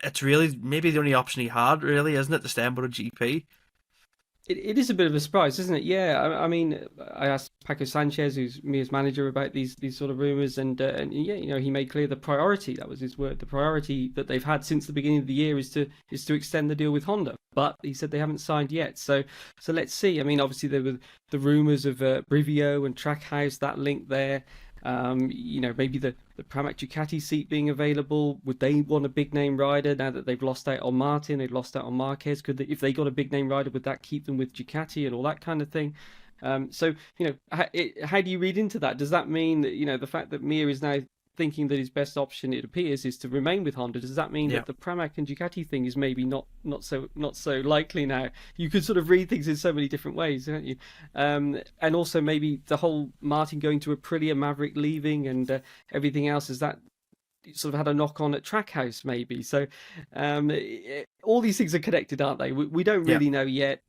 it's really maybe the only option he had, really, isn't it, to stay in MotoGP? It is a bit of a surprise, isn't it? Yeah, I mean, I asked Paco Sanchez, who's Mir's manager, about these sort of rumors, and yeah, he made clear the priority, that was his word, the priority that they've had since the beginning of the year is to extend the deal with Honda. But he said they haven't signed yet, so let's see. I mean, obviously there were the rumors of Brivio and Trackhouse, that link there. Maybe the Pramac Ducati seat being available. Would they want a big name rider now that they've lost out on Martin? They've lost out on Marquez. If they got a big name rider, would that keep them with Ducati and all that kind of thing? So how do you read into that? Does that mean that the fact that Mir is now thinking that his best option, it appears, is to remain with Honda? Does that mean that the Pramac and Ducati thing is maybe not so likely now? You could sort of read things in so many different ways, can't you? And also maybe the whole Martin going to Aprilia, Maverick leaving, and everything else, is that sort of had a knock on at Trackhouse maybe? So all these things are connected, aren't they? We don't really know yet.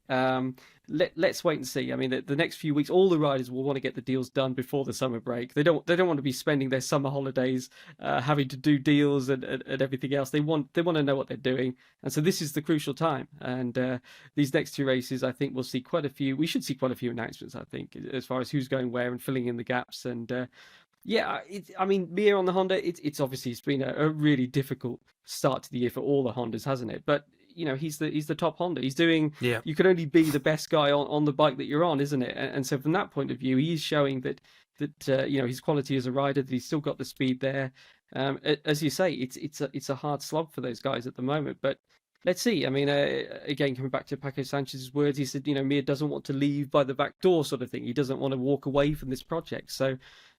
Let's wait and see. I mean, the next few weeks, all the riders will want to get the deals done before the summer break. They don't want to be spending their summer holidays having to do deals and everything else. They want to know what they're doing, and so this is the crucial time. And these next two races, I think we'll see quite a few. We should see quite a few announcements, I think, as far as who's going where and filling in the gaps. And I mean, Mir on the Honda, it's obviously, it's been a really difficult start to the year for all the Hondas, hasn't it? But he's the top Honda. He's doing. Yeah. You can only be the best guy on the bike that you're on, isn't it? And so from that point of view, he's showing that his quality as a rider, that he's still got the speed there. As you say, it's a hard slog for those guys at the moment. But let's see. I mean, again, coming back to Paco Sanchez's words, he said, Mir doesn't want to leave by the back door, sort of thing. He doesn't want to walk away from this project. So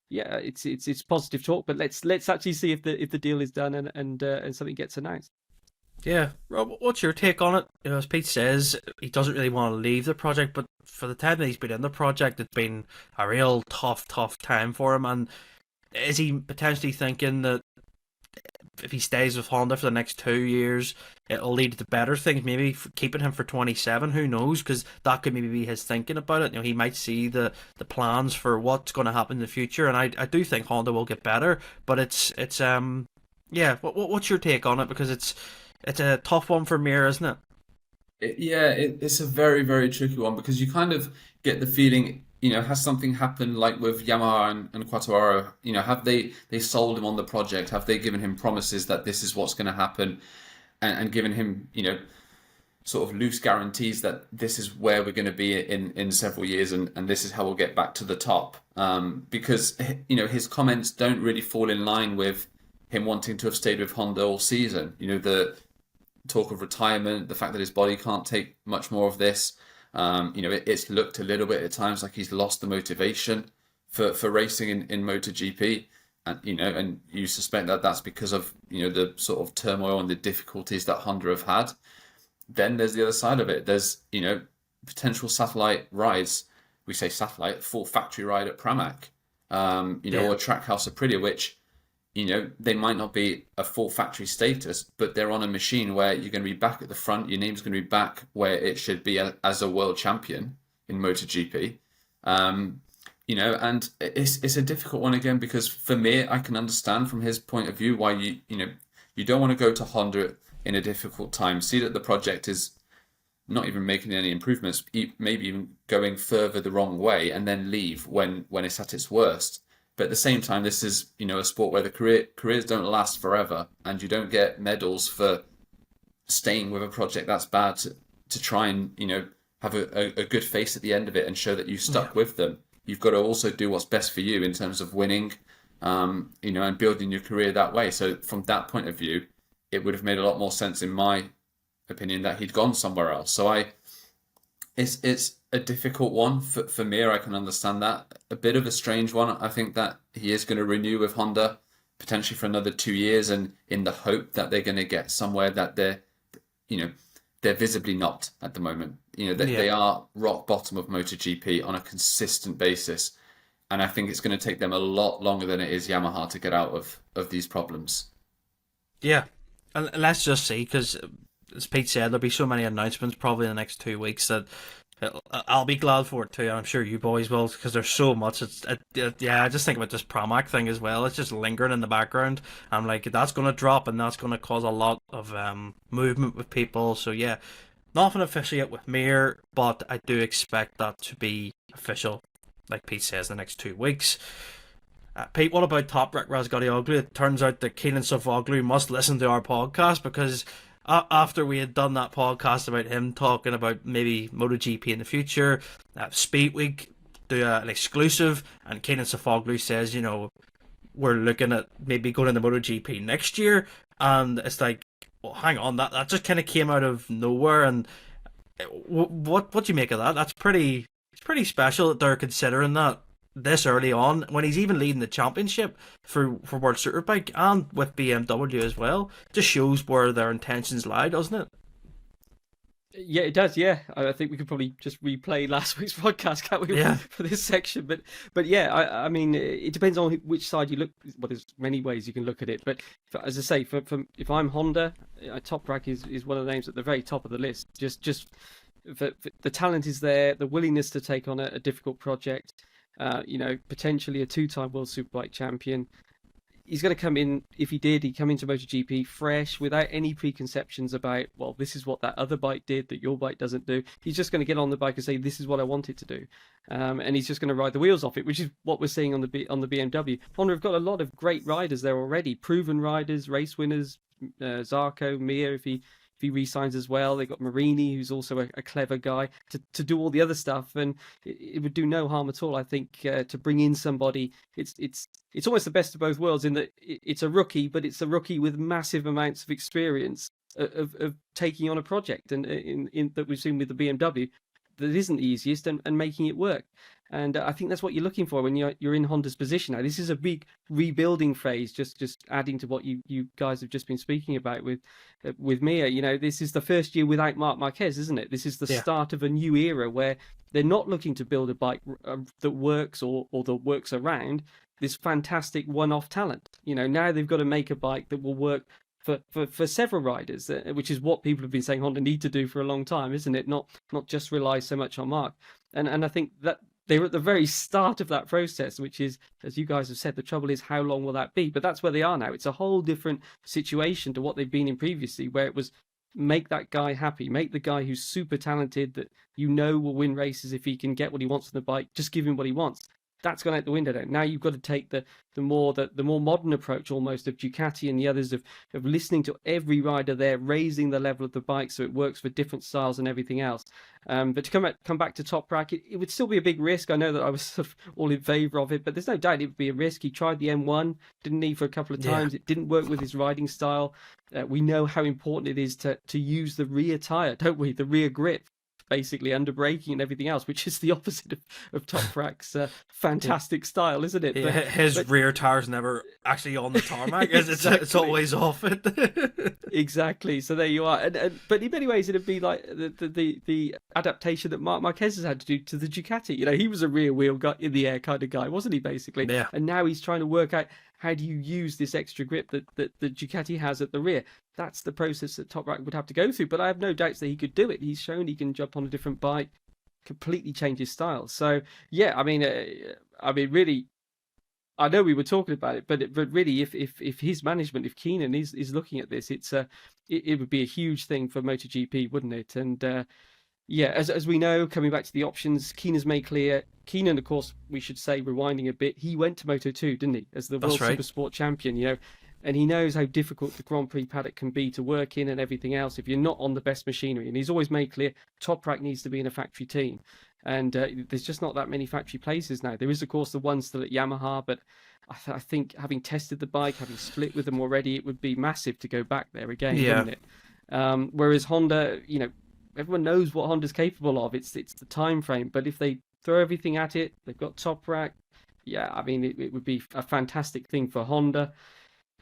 yeah, it's positive talk. But let's actually see if the deal is done and something gets announced. Yeah, Rob, what's your take on it? As Pete says, he doesn't really want to leave the project, but for the time that he's been in the project, it's been a real tough time for him. And is he potentially thinking that if he stays with Honda for the next 2 years, it'll lead to better things, maybe keeping him for 27? Who knows? Because that could maybe be his thinking about it. He might see the plans for what's going to happen in the future, and I do think Honda will get better. But it's what's your take on it? Because it's a tough one for Mir, isn't it? It's a very, very tricky one, because you kind of get the feeling, has something happened like with Yamaha and Quartararo? Have they sold him on the project? Have they given him promises that this is what's going to happen, and given him, sort of loose guarantees that this is where we're going to be in several years, and this is how we'll get back to the top? Because, his comments don't really fall in line with him wanting to have stayed with Honda all season. The talk of retirement, the fact that his body can't take much more of this. It's looked a little bit at times like he's lost the motivation for racing in MotoGP, and you suspect that that's because of the sort of turmoil and the difficulties that Honda have had. Then there's the other side of it. There's potential satellite rides. We say satellite, full factory ride at Pramac, or Trackhouse Aprilia, which they might not be a full factory status, but they're on a machine where you're going to be back at the front. Your name's going to be back where it should be as a world champion in MotoGP. And it's a difficult one again, because for me, I can understand from his point of view why you don't want to go to Honda in a difficult time. See that the project is not even making any improvements, maybe even going further the wrong way, and then leave when it's at its worst. But at the same time, this is, a sport where the careers don't last forever, and you don't get medals for staying with a project that's bad to try and, have a good face at the end of it and show that you stuck with them. You've got to also do what's best for you in terms of winning, and building your career that way. So from that point of view, it would have made a lot more sense, in my opinion, that he'd gone somewhere else. So it's a difficult one for Mir. I can understand that. A bit of a strange one. I think that he is going to renew with Honda potentially for another 2 years, and in the hope that they're going to get somewhere that they're visibly not at the moment. They are rock bottom of MotoGP on a consistent basis, and I think it's going to take them a lot longer than it is Yamaha to get out of these problems. Yeah, and let's just see, because as Pete said, there'll be so many announcements probably in the next 2 weeks that I'll be glad for it too. I'm sure you boys will, because there's so much. Yeah, I just think about this Pramac thing as well. It's just lingering in the background. I'm like, that's going to drop, and that's going to cause a lot of movement with people. So yeah, nothing official yet with Mir, but I do expect that to be official, like Pete says, the next 2 weeks. Pete, what about Toprak Razgatlioglu? It turns out that Kenan Sofuoğlu must listen to our podcast, because after we had done that podcast about him talking about maybe MotoGP in the future, Speed Week do an exclusive, and Kenan Sofuoğlu says, we're looking at maybe going into MotoGP next year, and it's like, well, hang on, that just kind of came out of nowhere, and what do you make of that? It's pretty special that they're considering that this early on, when he's even leading the championship for World Superbike and with BMW as well. Just shows where their intentions lie, doesn't it? Yeah, it does. Yeah, I think we could probably just replay last week's podcast, can't we, Yeah. for this section? But yeah, I mean, it depends on which side you look. Well, there's many ways you can look at it. But as I say, if I'm Honda, Toprak is one of the names at the very top of the list. Just the talent is there, the willingness to take on a difficult project. Potentially a 2-time World Superbike champion. He's going to come in, if he'd come into MotoGP fresh, without any preconceptions about, well, this is what that other bike did that your bike doesn't do. He's just going to get on the bike and say, this is what I want it to do. And he's just going to ride the wheels off it, which is what we're seeing on the BMW. Honda have got a lot of great riders there already, proven riders, race winners, Zarco, Mir, if he re-signs as well. They've got Marini, who's also a clever guy, to do all the other stuff, and it would do no harm at all, I think, to bring in somebody. It's almost the best of both worlds, in that it's a rookie, but it's a rookie with massive amounts of experience of taking on a project, and in that we've seen with the BMW, that isn't the easiest, and making it work. And I think that's what you're looking for when you're in Honda's position now. This is a big rebuilding phase, just adding to what you guys have just been speaking about with Mir. This is the first year without Marc Marquez, isn't it? This is the start of a new era where they're not looking to build a bike that works or that works around this fantastic one-off talent. Now they've got to make a bike that will work for several riders, which is what people have been saying Honda need to do for a long time, isn't it? Not just rely so much on Marc. And I think that they're at the very start of that process, which is, as you guys have said, the trouble is, how long will that be? But that's where they are now. It's a whole different situation to what they've been in previously, where it was make that guy happy, make the guy who's super talented, that will win races if he can get what he wants on the bike, just give him what he wants. That's gone out the window now. Now you've got to take the more modern approach, almost, of Ducati and the others, of listening to every rider there, raising the level of the bike so it works for different styles and everything else. But to come back to Toprak, it would still be a big risk. I know that I was sort of all in favour of it, but there's no doubt it would be a risk. He tried the M1, didn't he, for a couple of times. It didn't work with his riding style. We know how important it is to use the rear tyre, don't we? The rear grip, basically, under braking and everything else, which is the opposite of Toprak's fantastic style, isn't it? His rear tire's never actually on the tarmac. Exactly. It's always off it. Exactly. So there you are. But in many ways, it'd be like the adaptation that Marc Marquez has had to do to the Ducati. He was a rear wheel guy, in the air kind of guy, wasn't he, basically? Yeah. And now he's trying to work out, how do you use this extra grip that the Ducati has at the rear? That's the process that Toprak would have to go through. But I have no doubts that he could do it. He's shown he can jump on a different bike, completely change his style. So yeah, I mean, really, I know we were talking about it, but really, if his management, if Kenan is looking at this, it would be a huge thing for MotoGP, wouldn't it? And yeah, as we know, coming back to the options, Kenan's made clear. Kenan, of course, we should say, rewinding a bit, he went to Moto2, didn't he, as the World Supersport champion, and he knows how difficult the Grand Prix paddock can be to work in and everything else if you're not on the best machinery. And he's always made clear Toprak needs to be in a factory team. And there's just not that many factory places now. There is, of course, the one still at Yamaha, but I think having tested the bike, having split with them already, it would be massive to go back there again, wouldn't it? Whereas Honda, everyone knows what Honda's capable of. It's the time frame. But if they throw everything at it, they've got Toprak. Yeah, I mean, it would be a fantastic thing for Honda.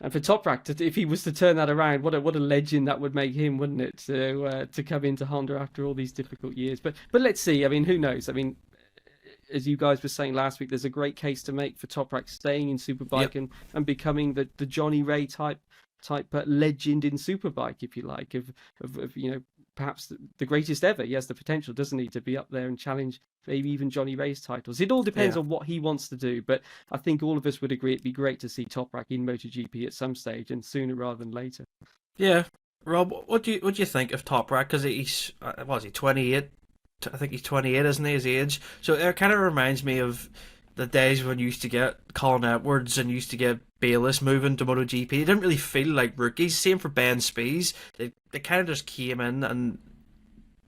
And for Toprak, if he was to turn that around, what a legend that would make him, wouldn't it? To come into Honda after all these difficult years. But let's see. I mean, who knows? I mean, as you guys were saying last week, there's a great case to make for Toprak staying in Superbike and becoming the Johnny Ray type legend in Superbike, if you like, of perhaps the greatest ever. He has the potential, doesn't he, to be up there and challenge maybe even Johnny Ray's titles. It all depends on what he wants to do, but I think all of us would agree it'd be great to see Toprak in MotoGP at some stage, and sooner rather than later. Yeah, Rob, what do you think of Toprak? Because he's what is he, 28? I think he's 28, isn't he? His age. So it kind of reminds me of the days when you used to get Colin Edwards and used to get Bayliss moving to MotoGP. They didn't really feel like rookies. Same for Ben Spies. They kind of just came in, and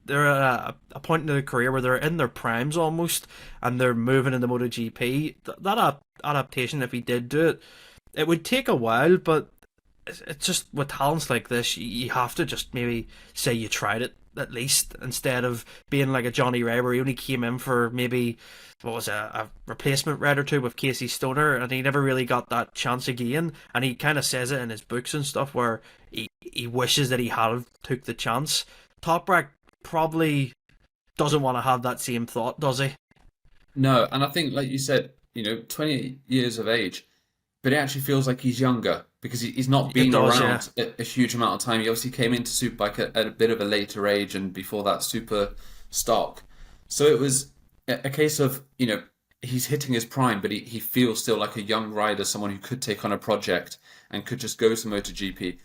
they're at a point in their career where they're in their primes almost, and they're moving into MotoGP. That adaptation, if he did do it, it would take a while, but it's just with talents like this, you have to just maybe say you tried it at least, instead of being like a Johnny Ray where he only came in for maybe a replacement ride or two with Casey Stoner, and he never really got that chance again. And he kind of says it in his books and stuff where he wishes that he had took the chance. Toprak probably doesn't want to have that same thought, does he? No, and I think, like you said, 28 years of age, but it actually feels like he's younger because he's not been around a huge amount of time. He obviously came into Superbike at a bit of a later age, and before that, super stock. So it was a case of, he's hitting his prime, but he feels still like a young rider, someone who could take on a project and could just go to MotoGP,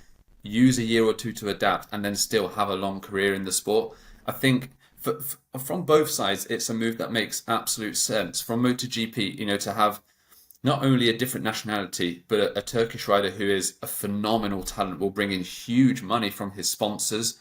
use a year or two to adapt, and then still have a long career in the sport. I think from both sides, it's a move that makes absolute sense. From MotoGP, to have not only a different nationality, but a Turkish rider who is a phenomenal talent, will bring in huge money from his sponsors,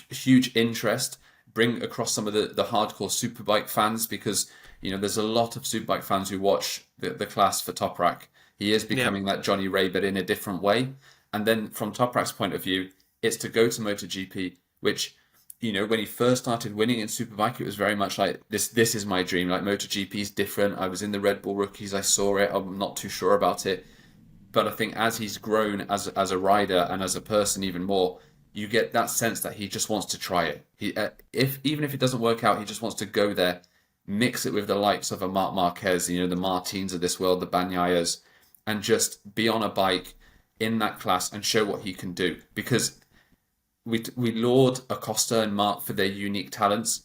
huge interest, bring across some of the hardcore Superbike fans, because there's a lot of Superbike fans who watch the class for Toprak. He is becoming that Johnny Ray, but in a different way. And then from Toprak's point of view, it's to go to MotoGP, which, when he first started winning in Superbike, it was very much like, this is my dream. Like, MotoGP is different. I was in the Red Bull Rookies. I saw it. I'm not too sure about it. But I think as he's grown as a rider and as a person even more, you get that sense that he just wants to try it. Even if it doesn't work out, he just wants to go there, mix it with the likes of a Marc Marquez, the Martins of this world, the Bagnaias, and just be on a bike in that class and show what he can do. Because we laud Acosta and Marc for their unique talents.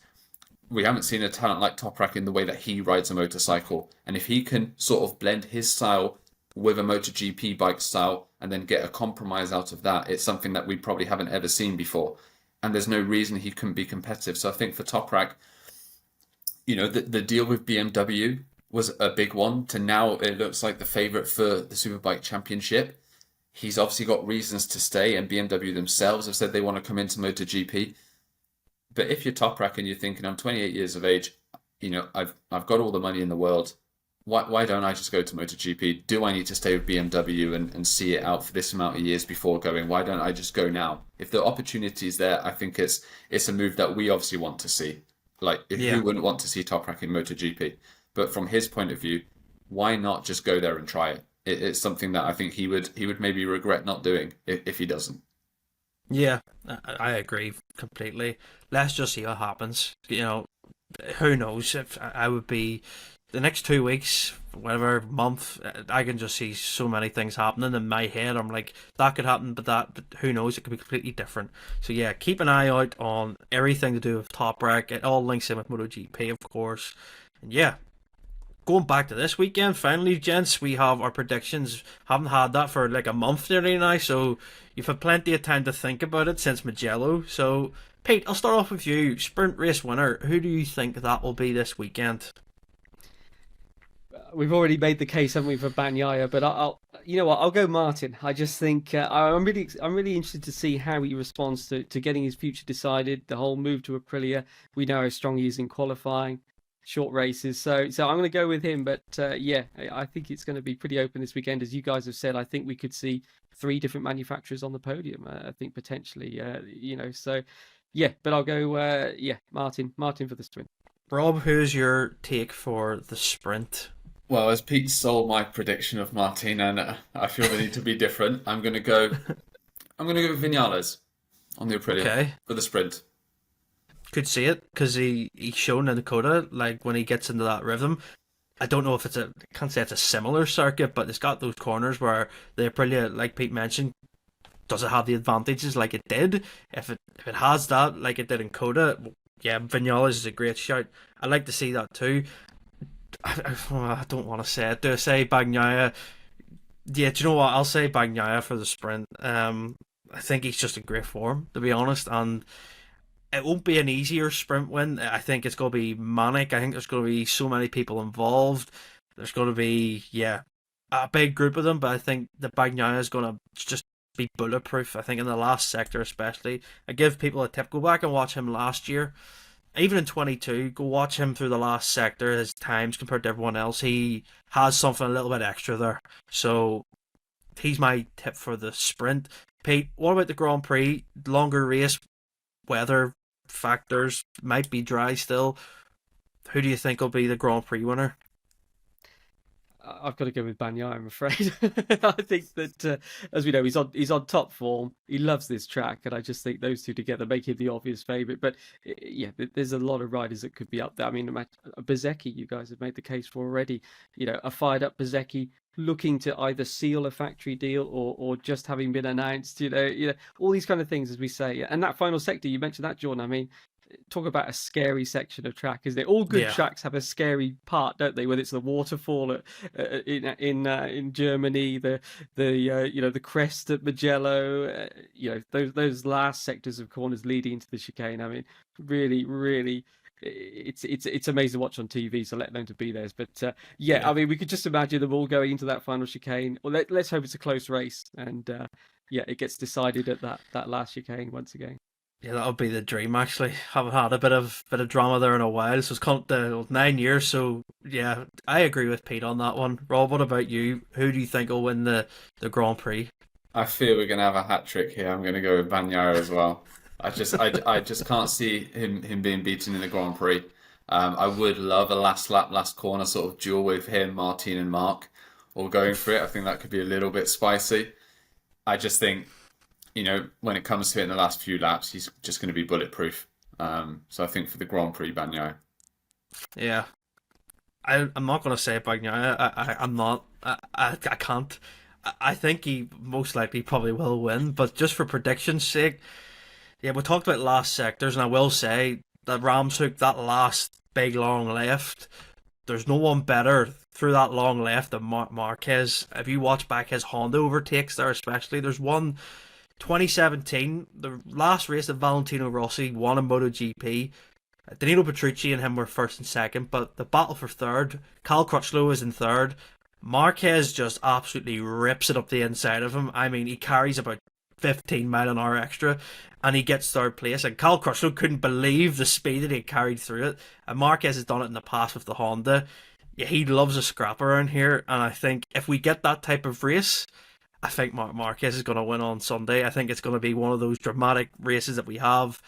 We haven't seen a talent like Toprak in the way that he rides a motorcycle. And if he can sort of blend his style with a MotoGP bike style and then get a compromise out of that, it's something that we probably haven't ever seen before. And there's no reason he couldn't be competitive. So I think for Toprak, the deal with BMW was a big one. To now, it looks like the favourite for the Superbike Championship. He's obviously got reasons to stay, and BMW themselves have said they want to come into MotoGP. But if you're Toprak and you're thinking, I'm 28 years of age, I've got all the money in the world, why don't I just go to MotoGP? Do I need to stay with BMW and see it out for this amount of years before going? Why don't I just go now? If the opportunity is there, I think it's a move that we obviously want to see. Like, who wouldn't want to see Toprak in MotoGP? But from his point of view, why not just go there and try it? It's something that I think he would maybe regret not doing if he doesn't. Yeah, I agree completely. Let's just see what happens. Who knows? If I would be the next 2 weeks, whatever month, I can just see so many things happening in my head. I'm like, that could happen, but who knows? It could be completely different. So yeah, keep an eye out on everything to do with Toprak. It all links in with MotoGP, of course. And yeah, going back to this weekend, finally, gents, we have our predictions. Haven't had that for like a month nearly now, so you've had plenty of time to think about it since Mugello. So, Pete, I'll start off with you. Sprint race winner, who do you think that will be this weekend? We've already made the case, haven't we, for Bagnaia? But I'll go Martin. I just think I'm really interested to see how he responds to getting his future decided. The whole move to Aprilia. We know how strong he is in qualifying, short races. So I'm going to go with him. But I think it's going to be pretty open this weekend, as you guys have said. I think we could see 3 different manufacturers on the podium. I think potentially, So yeah, but I'll go Martin for the sprint. Rob, who's your take for the sprint? Well, as Pete stole my prediction of Martin, and I feel the need to be different, I'm going to go with Vinales on the Aprilia for the sprint. Could see it, because he's shown in Dakota, like when he gets into that rhythm. I don't know if can't say it's a similar circuit, but it's got those corners where the Aprilia, like Pete mentioned, does it have the advantages like it did? If it has that, like it did in Coda, yeah, Vinales is a great shout. I'd like to see that too. I don't want to say it. Do I say Bagnaia? Yeah, do you know what? I'll say Bagnaia for the sprint. I think he's just in great form, to be honest, and it won't be an easier sprint win. I think it's going to be manic. I think there's going to be so many people involved. There's going to be, yeah, a big group of them, but I think the Bagnaia is going to just be bulletproof. I think in the last sector especially. I give people a tip. Go back and watch him last year. Even in 22, go watch him through the last sector, his times compared to everyone else. He has something a little bit extra there. So he's my tip for the sprint. Pete, what about the Grand Prix? Longer race, weather factors, might be dry still. Who do you think will be the Grand Prix winner? I've got to go with Bagnaia, I'm afraid. I think that, as we know, he's on top form. He loves this track, and I just think those two together make him the obvious favourite. But yeah, there's a lot of riders that could be up there. I mean, Bezzecchi, you guys have made the case for already. A fired up Bezzecchi looking to either seal a factory deal or just having been announced. All these kind of things, as we say. And that final sector, you mentioned that, Jordan. I mean, talk about a scary section of track, isn't it? All good tracks have a scary part, don't they? Whether it's the waterfall in Germany, the crest at Mugello, those last sectors of corners leading into the chicane. I mean, really, really, it's amazing to watch on TV. So let alone to be there. But I mean, we could just imagine them all going into that final chicane. Well, let's hope it's a close race, and it gets decided at that last chicane once again. Yeah, that would be the dream. Actually, haven't had a bit of drama there in a while. So it's 9 years. So yeah, I agree with Pete on that one. Rob, what about you? Who do you think will win the Grand Prix? I feel we're gonna have a hat trick here. I'm gonna go with Bagnaia as well. I just can't see him being beaten in the Grand Prix. I would love a last lap, last corner sort of duel with him, Martin and Marc, all going for it. I think that could be a little bit spicy. I just think, when it comes to it in the last few laps, he's just going to be bulletproof. So I think for the Grand Prix, Bagnaia. Yeah. I'm not going to say Bagnaia. I'm not. I can't. I think he most likely probably will win, but just for prediction's sake, yeah, we talked about last sectors, and I will say that Ramshoek, that last big long left, there's no one better through that long left than Marquez. If you watch back his Honda overtakes there especially, there's one 2017, the last race that Valentino Rossi won in MotoGP. Danilo Petrucci and him were first and second, but the battle for third, Cal Crutchlow was in third. Marquez just absolutely rips it up the inside of him. I mean, he carries about 15 mile an hour extra, and he gets third place. And Cal Crutchlow couldn't believe the speed that he carried through it. And Marquez has done it in the past with the Honda. Yeah, he loves a scrap around here, and I think if we get that type of race, I think Marquez is going to win on Sunday. I think it's going to be one of those dramatic races that we have.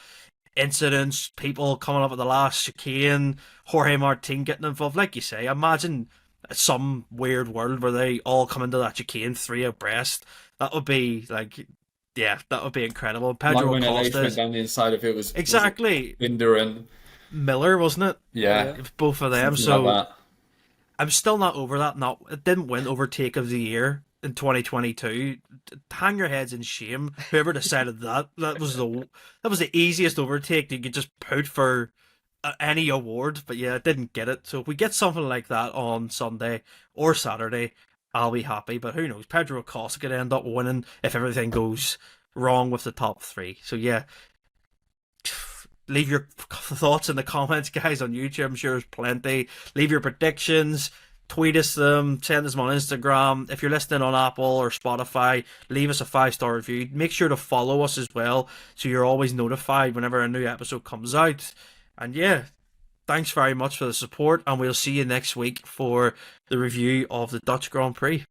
Incidents, people coming up at the last chicane, Jorge Martin getting involved. Like you say, imagine some weird world where they all come into that chicane 3 abreast. That would be that would be incredible. Pedro Acosta went down the inside of it was exactly Binder and Miller, wasn't it? Yeah, both of them. Something so like that. I'm still not over that. It didn't win Overtake of the Year in 2022. Hang your heads in shame. Whoever decided that was the easiest overtake you could just put for any award. But yeah, it didn't get it. So if we get something like that on Sunday or Saturday, I'll be happy. But who knows? Pedro Acosta could end up winning if everything goes wrong with the top 3. So yeah, leave your thoughts in the comments, guys, on YouTube. I'm sure there's plenty. Leave your predictions. Tweet us them, send us them on Instagram. If you're listening on Apple or Spotify, leave us a 5-star review. Make sure to follow us as well, so you're always notified whenever a new episode comes out. And yeah, thanks very much for the support, and we'll see you next week for the review of the Dutch Grand Prix.